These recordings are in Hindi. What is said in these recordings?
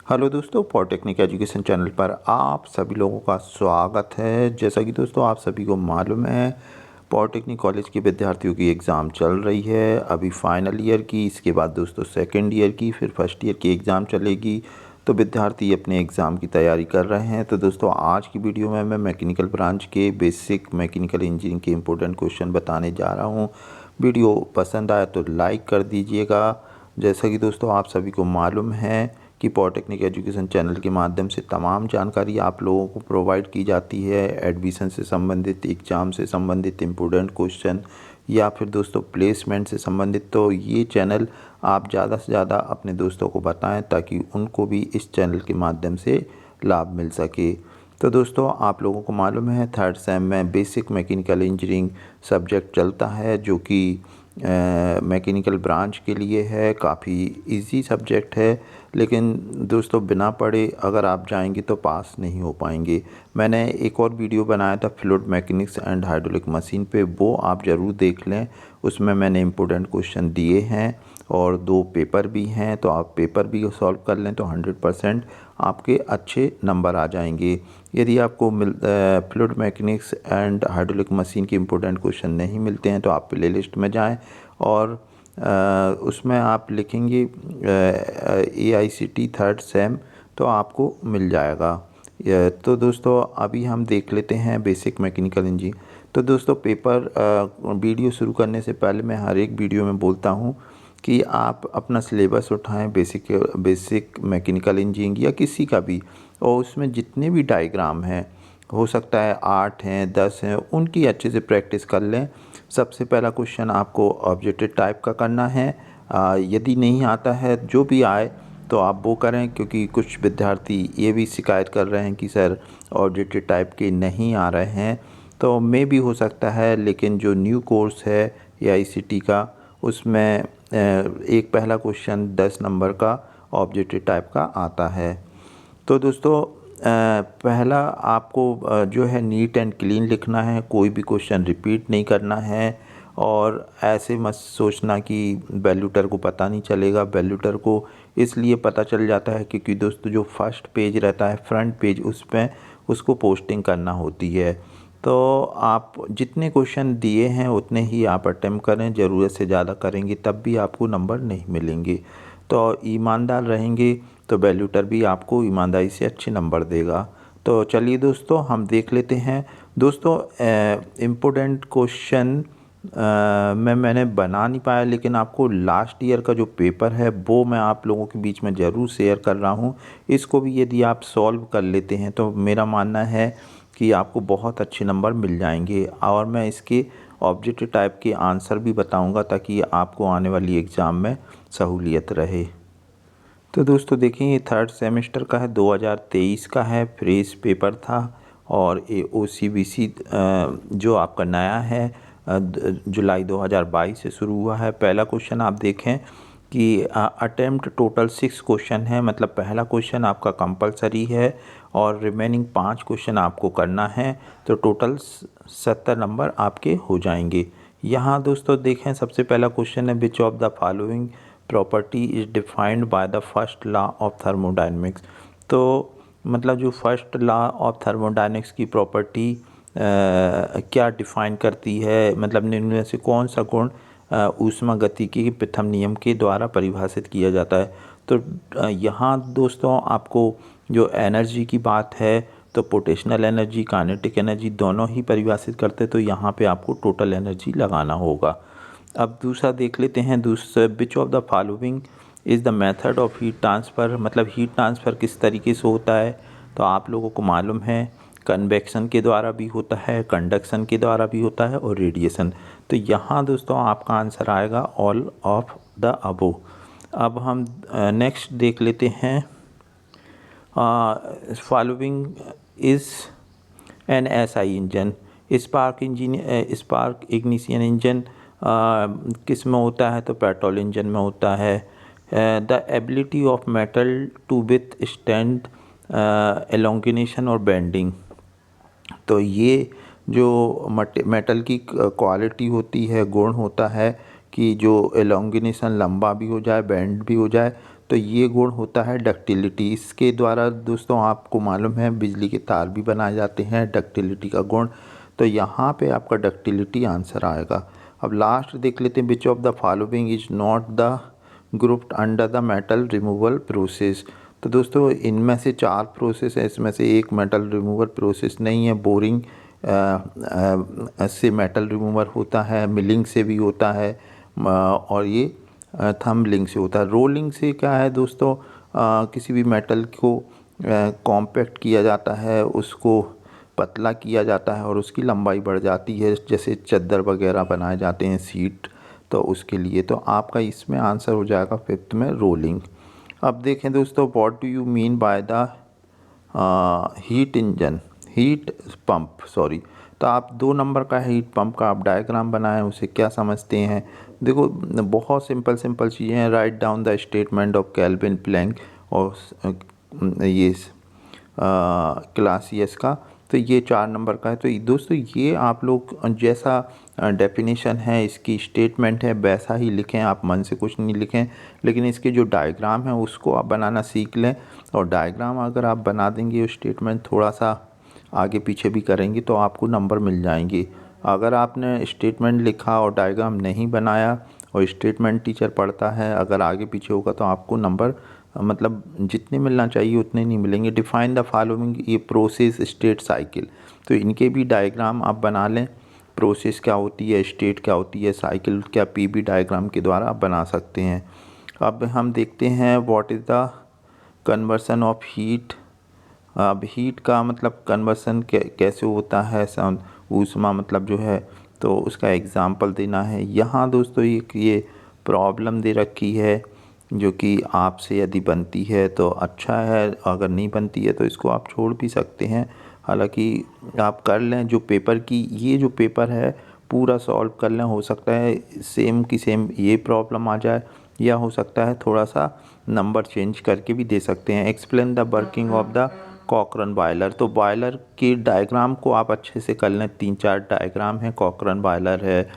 हेलो दोस्तों, पॉलिटेक्निक एजुकेशन चैनल पर आप सभी लोगों का स्वागत है। जैसा कि दोस्तों आप सभी को मालूम है, पॉलिटेक्निक कॉलेज के विद्यार्थियों की एग्ज़ाम चल रही है। अभी फाइनल ईयर की, इसके बाद दोस्तों सेकेंड ईयर की, फिर फर्स्ट ईयर की एग्ज़ाम चलेगी। तो विद्यार्थी अपने एग्ज़ाम की तैयारी कर रहे हैं। तो दोस्तों आज की वीडियो में मैं मैकेनिकल ब्रांच के बेसिक मैकेनिकल इंजीनियरिंग के इम्पोर्टेंट क्वेश्चन बताने जा रहा हूँ। वीडियो पसंद आया तो लाइक कर दीजिएगा। जैसा कि दोस्तों आप सभी को मालूम है कि पॉलिटेक्निक एजुकेशन चैनल के माध्यम से तमाम जानकारी आप लोगों को प्रोवाइड की जाती है। एडमिशन से संबंधित, एग्ज़ाम से संबंधित इम्पोर्टेंट क्वेश्चन या फिर दोस्तों प्लेसमेंट से संबंधित। तो ये चैनल आप ज़्यादा से ज़्यादा अपने दोस्तों को बताएं ताकि उनको भी इस चैनल के माध्यम से लाभ मिल सके। तो दोस्तों आप लोगों को मालूम है, थर्ड सेम में बेसिक मैकेनिकल इंजीनियरिंग सब्जेक्ट चलता है, जो कि मैकेनिकल ब्रांच के लिए है। काफ़ी इजी सब्जेक्ट है, लेकिन दोस्तों बिना पढ़े अगर आप जाएंगे तो पास नहीं हो पाएंगे। मैंने एक और वीडियो बनाया था fluid mechanics and hydraulic machine पे, वो आप ज़रूर देख लें। उसमें मैंने इम्पोर्टेंट क्वेश्चन दिए हैं और 2 पेपर भी हैं। तो आप पेपर भी सॉल्व कर लें तो 100% आपके अच्छे नंबर आ जाएंगे। यदि आपको fluid mechanics and hydraulic machine के इम्पोर्टेंट क्वेश्चन नहीं मिलते हैं तो आप प्ले लिस्ट में जाएँ और उसमें आप लिखेंगे AICT थर्ड सेम, तो आपको मिल जाएगा। तो दोस्तों अभी हम देख लेते हैं बेसिक मैकेनिकल इंजीनियरिंग। तो दोस्तों वीडियो शुरू करने से पहले मैं हर एक वीडियो में बोलता हूँ कि आप अपना सिलेबस उठाएं, बेसिक मैकेनिकल इंजीनियरिंग या किसी का भी, और उसमें जितने भी डायग्राम हैं, हो सकता है 8 हैं 10 हैं, उनकी अच्छे से प्रैक्टिस कर लें। सबसे पहला क्वेश्चन आपको ऑब्जेक्टिव टाइप का करना है। यदि नहीं आता है, जो भी आए तो आप वो करें, क्योंकि कुछ विद्यार्थी ये भी शिकायत कर रहे हैं कि सर ऑब्जेक्टिव टाइप के नहीं आ रहे हैं। तो मे भी हो सकता है, लेकिन जो न्यू कोर्स है AICT का, उसमें एक पहला क्वेश्चन 10 नंबर का ऑब्जेक्टिव टाइप का आता है। तो दोस्तों पहला आपको जो है नीट एंड क्लीन लिखना है, कोई भी क्वेश्चन रिपीट नहीं करना है। और ऐसे मत सोचना कि वैल्यूटर को पता नहीं चलेगा। वैल्यूटर को इसलिए पता चल जाता है क्योंकि दोस्तों जो फर्स्ट पेज रहता है, फ्रंट पेज, उस पर उसको पोस्टिंग करना होती है। तो आप जितने क्वेश्चन दिए हैं उतने ही आप अटेम्प्ट करें। ज़रूरत से ज़्यादा करेंगे तब भी आपको नंबर नहीं मिलेंगे। तो ईमानदार रहेंगे तो वैल्यूटर भी आपको ईमानदारी से अच्छे नंबर देगा। तो चलिए दोस्तों हम देख लेते हैं। दोस्तों इम्पोर्टेंट क्वेश्चन मैंने बना नहीं पाया, लेकिन आपको लास्ट ईयर का जो पेपर है वो मैं आप लोगों के बीच में ज़रूर शेयर कर रहा हूँ। इसको भी यदि आप सॉल्व कर लेते हैं तो मेरा मानना है कि आपको बहुत अच्छे नंबर मिल जाएंगे। और मैं इसके ऑब्जेक्टिव टाइप के आंसर भी बताऊंगा ताकि आपको आने वाली एग्ज़ाम में सहूलियत रहे। तो दोस्तों देखिए, ये थर्ड सेमेस्टर का है, 2023 का है, फ्रेश पेपर था। और ये OCBC जो आपका नया है जुलाई 2022 से शुरू हुआ है। पहला क्वेश्चन आप देखें कि अटेम्प्ट टोटल 6 क्वेश्चन है, मतलब पहला क्वेश्चन आपका कंपलसरी है और रिमेनिंग 5 क्वेश्चन आपको करना है। तो टोटल 70 नंबर आपके हो जाएंगे। यहाँ दोस्तों देखें, सबसे पहला क्वेश्चन है, which of the following property is defined by the first law of thermodynamics. तो मतलब जो फर्स्ट लॉ ऑफ थर्मोडायनेमिक्स की प्रॉपर्टी क्या डिफाइन करती है, मतलब निम्न में से कौन सा गुण ऊष्मागतिकी के प्रथम नियम के द्वारा परिभाषित किया जाता है। तो यहाँ दोस्तों आपको जो एनर्जी की बात है, तो पोटेंशियल एनर्जी, काइनेटिक एनर्जी दोनों ही परिभाषित करते, तो यहाँ पे आपको टोटल एनर्जी लगाना होगा। अब दूसरा देख लेते हैं, दूसरा, which of the following is the method of heat transfer, मतलब हीट ट्रांसफ़र किस तरीके से होता है। तो आप लोगों को मालूम है कन्वेक्शन के द्वारा भी होता है, कंडक्शन के द्वारा भी होता है और रेडिएशन। तो यहाँ दोस्तों आपका आंसर आएगा ऑल ऑफ द अबो। अब हम नेक्स्ट देख लेते हैं, following is an SI engine. Spark ignition engine किस में होता है, तो पेट्रोल इंजन में होता है। The ability of metal to withstand elongation और बेंडिंग। तो ये जो मेटल की क्वालिटी होती है, गुण होता है कि जो एलोंगिनेशन लंबा भी हो जाए, बेंड भी हो जाए, तो ये गुण होता है डक्टिलिटी। इसके द्वारा दोस्तों आपको मालूम है बिजली के तार भी बनाए जाते हैं, डक्टिलिटी का गुण। तो यहाँ पे आपका डक्टिलिटी आंसर आएगा। अब लास्ट देख लेते हैं, which of the following is not the grouped under the metal removal process. तो दोस्तों इनमें से 4 प्रोसेस है, इसमें से एक मेटल रिमूवल प्रोसेस नहीं है। बोरिंग से मेटल रिमूवर होता है, मिलिंग से भी होता है, और ये थंबलिंग से होता है। रोलिंग से क्या है दोस्तों, किसी भी मेटल को कॉम्पैक्ट किया जाता है, उसको पतला किया जाता है और उसकी लंबाई बढ़ जाती है, जैसे चादर वगैरह बनाए जाते हैं, सीट, तो उसके लिए। तो आपका इसमें आंसर हो जाएगा 5th में रोलिंग। अब देखें दोस्तों, what do you mean by the heat pump, sorry. तो आप 2 नंबर का हीट पंप का आप डायग्राम बनाएं, उसे क्या समझते हैं। देखो बहुत सिंपल चीज़ें हैं। Write down the statement of Kelvin Planck और ये क्लासियस का। तो ये 4 नंबर का है। तो दोस्तों ये आप लोग जैसा डेफिनेशन है, इसकी स्टेटमेंट है, वैसा ही लिखें, आप मन से कुछ नहीं लिखें। लेकिन इसके जो डायग्राम है उसको आप बनाना सीख लें, और डायग्राम अगर आप बना देंगे, स्टेटमेंट थोड़ा सा आगे पीछे भी करेंगे तो आपको नंबर मिल जाएंगे। अगर आपने स्टेटमेंट लिखा और डायग्राम नहीं बनाया और स्टेटमेंट टीचर पढ़ता है, अगर आगे पीछे होगा तो आपको नंबर मतलब जितने मिलना चाहिए उतने नहीं मिलेंगे। डिफाइन द फॉलोइंग, ये प्रोसेस, स्टेट, साइकिल, तो इनके भी डायग्राम आप बना लें। प्रोसेस क्या होती है, स्टेट क्या होती है, साइकिल क्या, पीबी डायग्राम के द्वारा आप बना सकते हैं। अब हम देखते हैं what is the conversion of heat. अब हीट का मतलब कन्वर्सन कैसे होता है, ऊष्मा मतलब जो है, तो उसका एग्ज़ाम्पल देना है। यहाँ दोस्तों ये प्रॉब्लम दे रखी है, जो कि आपसे यदि बनती है तो अच्छा है, अगर नहीं बनती है तो इसको आप छोड़ भी सकते हैं। हालांकि आप कर लें, जो पेपर की ये जो पेपर है पूरा सॉल्व कर लें। हो सकता है सेम की सेम ये प्रॉब्लम आ जाए, या हो सकता है थोड़ा सा नंबर चेंज करके भी दे सकते हैं। Explain the working of the Cochran boiler. तो बॉयलर के डायग्राम को आप अच्छे से कर लें। 3-4 डायग्राम है, कॉकरन बॉयलर है,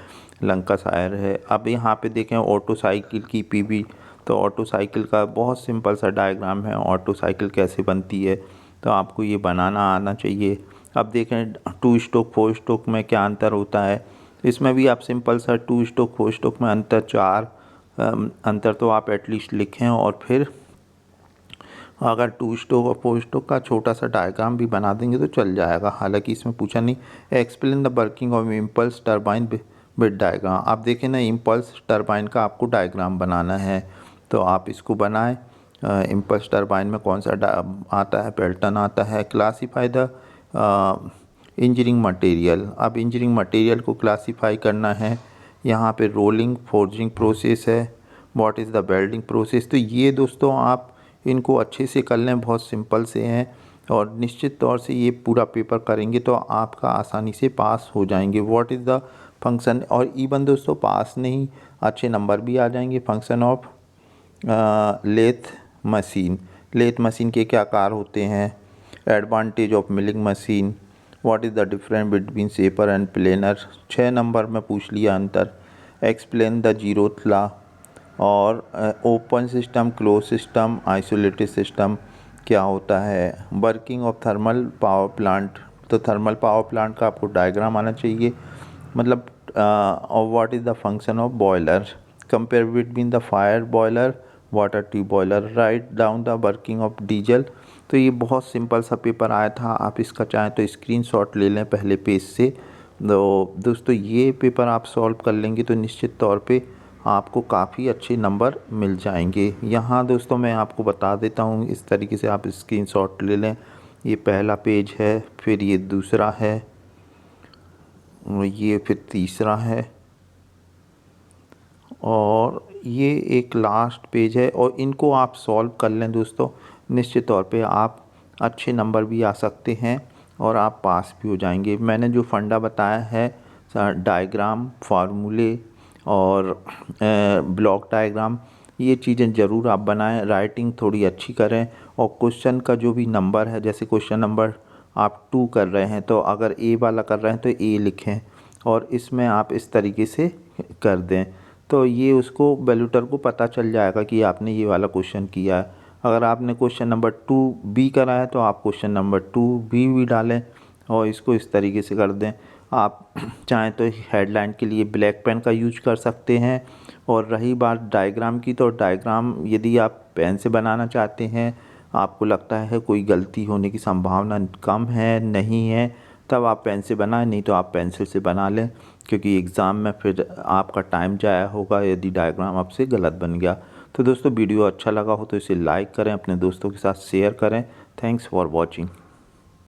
लंकाशायर है। अब यहाँ पे देखें ऑटो साइकिल की पीबी, तो ऑटो साइकिल का बहुत सिंपल सा डायग्राम है, ऑटो साइकिल कैसे बनती है, तो आपको ये बनाना आना चाहिए। अब देखें 2 स्ट्रोक 4 स्ट्रोक में क्या अंतर होता है, इसमें भी आप सिंपल सा 2 स्ट्रोक 4 स्ट्रोक में अंतर 4 अंतर तो आप एटलीस्ट लिखें, और फिर अगर 2 स्ट्रोक और 4 स्ट्रोक का छोटा सा डायग्राम भी बना देंगे तो चल जाएगा। हालांकि इसमें पूछा नहीं। Explain the working of impulse turbine with diagram. आप देखें ना, इम्पल्स टरबाइन का आपको डायग्राम बनाना है, तो आप इसको बनाएं। इम्पल्स टरबाइन में कौन सा आता है, पेल्टन आता है। Classify the engineering material. अब इंजीनियरिंग मटेरियल को क्लासीफाई करना है। यहाँ पे रोलिंग, फोर्जिंग प्रोसेस है। What is the welding process. तो ये दोस्तों आप इनको अच्छे से कर लें, बहुत सिंपल से हैं, और निश्चित तौर से ये पूरा पेपर करेंगे तो आपका आसानी से पास हो जाएंगे। व्हाट इज़ द फंक्शन, और इवन दोस्तों पास नहीं, अच्छे नंबर भी आ जाएंगे। Function of lathe machine. Lathe machine के क्या कार्य होते हैं। Advantage of milling machine. What is the difference between shaper and planer. 6 number में पूछ लिया अंतर। Explain the zeroth law. और open system, close system, isolated system क्या होता है। Working of thermal power plant. तो थर्मल पावर प्लांट का आपको डायग्राम आना चाहिए, मतलब और what is the function of boiler. Compare between the fire boiler, water tube boiler. Right down the working of diesel. तो ये बहुत सिंपल सा पेपर आया था, आप इसका चाहें तो स्क्रीनशॉट ले लें पहले पेज से। तो दोस्तों ये पेपर आप सॉल्व कर लेंगे तो निश्चित तौर पे आपको काफ़ी अच्छे नंबर मिल जाएंगे। यहाँ दोस्तों मैं आपको बता देता हूँ, इस तरीके से आप स्क्रीनशॉट ले लें। ये पहला पेज है, फिर ये दूसरा है, ये फिर तीसरा है, और ये एक लास्ट पेज है। और इनको आप सॉल्व कर लें दोस्तों, निश्चित तौर पे आप अच्छे नंबर भी आ सकते हैं और आप पास भी हो जाएंगे। मैंने जो फंडा बताया है, डायग्राम, फार्मूले और ब्लॉक डायग्राम, ये चीज़ें ज़रूर आप बनाएं। राइटिंग थोड़ी अच्छी करें, और क्वेश्चन का जो भी नंबर है, जैसे क्वेश्चन नंबर आप 2 कर रहे हैं तो अगर ए वाला कर रहे हैं तो ए लिखें, और इसमें आप इस तरीके से कर दें। तो ये उसको वैल्यूटर को पता चल जाएगा कि आपने ये वाला क्वेश्चन किया है। अगर आपने क्वेश्चन नंबर 2B करा है तो आप क्वेश्चन नंबर 2B भी डालें और इसको इस तरीके से कर दें। आप चाहें तो हेडलाइन के लिए ब्लैक पेन का यूज कर सकते हैं। और रही बात डायग्राम की, तो डायग्राम यदि आप पेन से बनाना चाहते हैं, आपको लगता है कोई गलती होने की संभावना कम है, नहीं है, तब आप पेन से बनाएं, नहीं तो आप पेंसिल से बना लें, क्योंकि एग्ज़ाम में फिर आपका टाइम जाया होगा यदि डायग्राम आपसे गलत बन गया। तो दोस्तों वीडियो अच्छा लगा हो तो इसे लाइक करें, अपने दोस्तों के साथ शेयर करें। Thanks for watching.